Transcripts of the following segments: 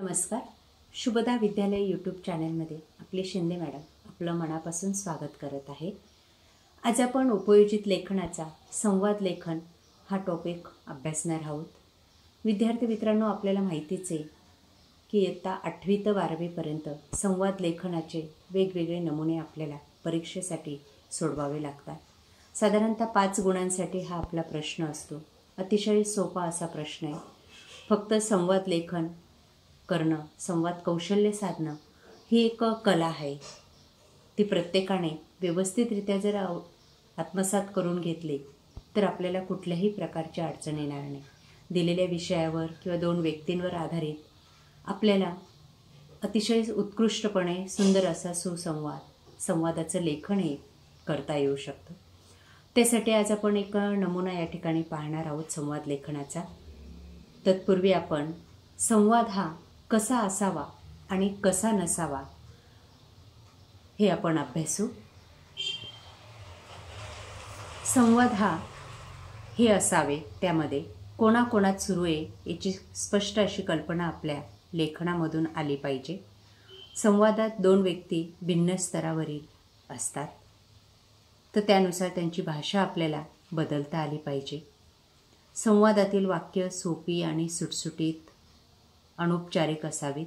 नमस्कार. शुभदा विद्यालय यूट्यूब चॅनलमध्ये आपले शिंदे मॅडम आपलं मनापासून स्वागत करत आहे. आज आपण उपयोजित लेखनाचा संवाद लेखन हा टॉपिक अभ्यासणार आहोत. विद्यार्थी मित्रांनो, आपल्याला माहितीच आहे की इयत्ता 8वी ते 12वी पर्यंत संवाद लेखनाचे वेगवेगळे नमुने आपल्याला परीक्षेसाठी सोडवावे लागतात. साधारणतः 5 गुणांसाठी हा आपला प्रश्न असतो. अतिशय सोपा असा प्रश्न आहे. फक्त संवाद लेखन करणं, संवाद कौशल्य साधणं ही एक कला आहे. ती प्रत्येकाने व्यवस्थितरित्या जर आत्मसात करून घेतली तर आपल्याला कुठल्याही प्रकारची अडचण येणार नाही. दिलेल्या विषयावर किंवा 2 व्यक्तींवर आधारित आपल्याला अतिशय उत्कृष्टपणे सुंदर असा संवादाचं लेखन हे करता येऊ शकतं. त्यासाठी आज आपण एक नमुना या ठिकाणी पाहणार आहोत संवाद लेखनाचा. तत्पूर्वी आपण संवाद हा कसा असावा आणि कसा नसावा हे आपण अभ्यासू. संवाद हा हे असावे, त्यामध्ये कोणाकोणात सुरू आहे याची स्पष्ट अशी कल्पना आपल्या लेखनामधून आली पाहिजे. संवादात 2 व्यक्ती भिन्न स्तरावरील असतात, तर त्यानुसार त्यांची भाषा आपल्याला बदलता आली पाहिजे. संवादातील वाक्य सोपी आणि सुटसुटीत अनौपचारिक असावीत.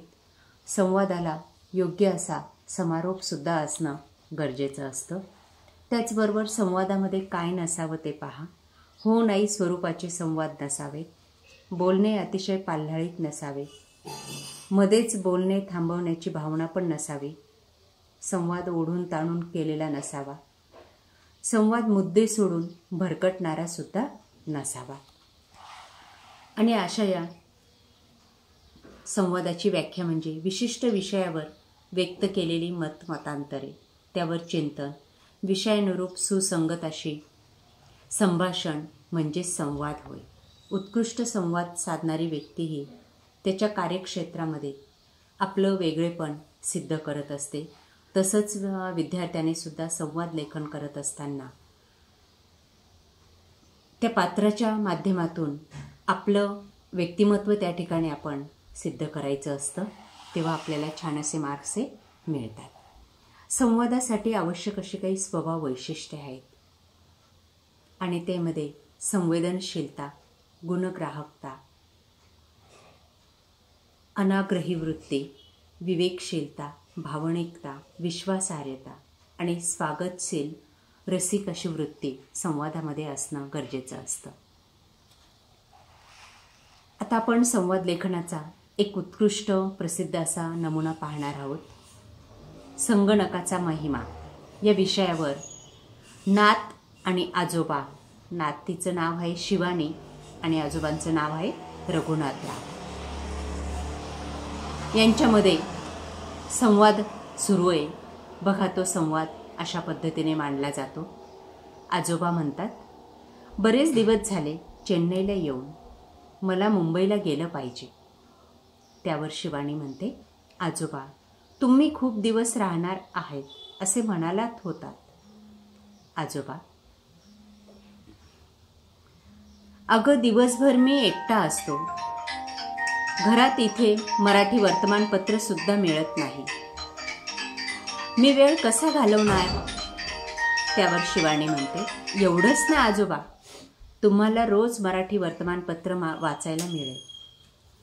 संवादाला योग्य असा समारोपसुद्धा असणं गरजेचं असतं. त्याचबरोबर संवादामध्ये काय नसावं ते पहा. हो नाही स्वरूपाचे संवाद नसावेत. बोलणे अतिशय पाल्हाळीत नसावे. मध्येच बोलणे थांबवण्याची भावना पण नसावी. संवाद ओढून ताणून केलेला नसावा. संवाद मुद्दे सोडून भरकटणारा सुद्धा नसावा. आणि अशा या संवादाची व्याख्या म्हणजे विशिष्ट विषयावर व्यक्त केलेली मतांतरे, त्यावर चिंतन, विषयानुरूप सुसंगत अशी संभाषण म्हणजे संवाद होय. उत्कृष्ट संवाद साधणारी व्यक्ती ही त्याच्या कार्यक्षेत्रामध्ये आपलं वेगळेपण सिद्ध करत असते. तसंच विद्यार्थ्याने सुद्धा संवाद लेखन करत असताना त्या पात्राच्या माध्यमातून आपलं व्यक्तिमत्व त्या ठिकाणी आपण सिद्ध करायचं असतं. तेव्हा आपल्याला छान असे मार्क्स मिळतात. संवादासाठी आवश्यक अशी काही स्वभाव वैशिष्ट्ये आहेत आणि त्यामध्ये संवेदनशीलता, गुणग्राहकता, अनाग्रही वृत्ती, विवेकशीलता, भावनिकता, विश्वासार्हता आणि स्वागतशील रसिक अशी वृत्ती संवादामध्ये असणं गरजेचं असतं. आता आपण संवाद लेखनाचा एक उत्कृष्ट प्रसिद्ध असा नमुना पाहणार आहोत. संगणकाचा महिमा या विषयावर नात आणि आजोबा, नातीचं नाव आहे शिवानी आणि आजोबांचं नाव आहे रघुनाथराव, यांच्यामध्ये संवाद सुरू आहे. बघा, तो संवाद अशा पद्धतीने मांडला जातो. आजोबा म्हणतात, बरेच दिवस झाले चेन्नईला येऊन, मला मुंबईला गेलं पाहिजे. त्यावर शिवानी म्हणते, आजोबा तुम्ही खूप दिवस राहणार आहेत असे म्हणालात होतात. आजोबा, अगं दिवसभर मी एकटा असतो. घरात इथे मराठी वर्तमानपत्र सुद्धा मिळत नाही. मी वेळ कसा घालवणार? त्यावर शिवानी म्हणते, एवढंच ना आजोबा, तुम्हाला रोज मराठी वर्तमानपत्र वाचायला मिळेल.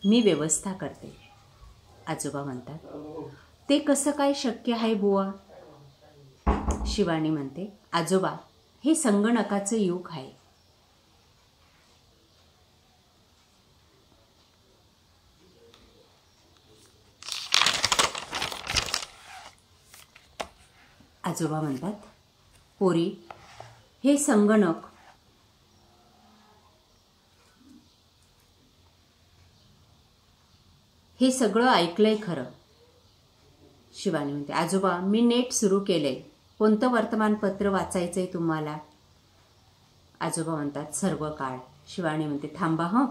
मी व्यवस्था करते. आजोबा म्हणतात, ते कसं काय शक्य आहे बुवा? शिवानी म्हणते, आजोबा हे संगणकाचं युग आहे. आजोबा म्हणतात, पोरी हे संगणक हे सगळं ऐकलंय खरं. शिवानी म्हणते, आजोबा मी नेट सुरू केलंय. कोणतं वर्तमानपत्र वाचायचंय तुम्हाला? आजोबा म्हणतात, सर्व काळ. शिवानी म्हणते, थांबा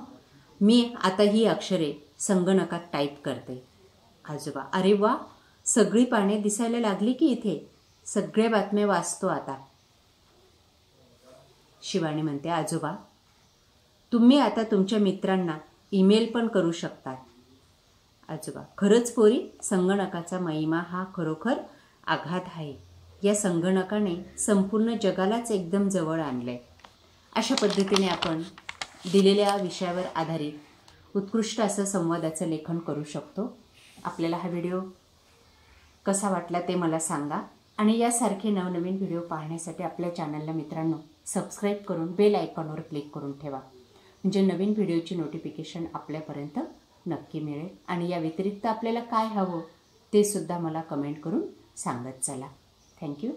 मी आता ही अक्षरे संगणकात टाईप करते. आजोबा, अरे वा, सगळी पाने दिसायला लागली की इथे. सगळ्या बातम्या वाचतो आता. शिवानी म्हणते, आजोबा तुम्ही आता तुमच्या मित्रांना ईमेल पण करू शकतात. आजोबा. खरंच पोरी, संगणकाचा महिमा हा खरोखर आघात आहे. या संगणकाने संपूर्ण जगालाच एकदम जवळ आणलंय. अशा पद्धतीने आपण दिलेल्या विषयावर आधारित उत्कृष्ट असं संवादाचं लेखन करू शकतो. आपल्याला हा व्हिडिओ कसा वाटला ते मला सांगा आणि यासारखे नवनवीन व्हिडिओ पाहण्यासाठी आपल्या चॅनलला मित्रांनो सबस्क्राईब करून बेल आयकॉनवर क्लिक करून ठेवा. म्हणजे नवीन व्हिडिओची नोटिफिकेशन आपल्यापर्यंत नक्की मिळेल. आणि या व्यतिरिक्त आपल्याला काय हवं ते सुद्धा मला कमेंट करून सांगत चला. थँक्यू.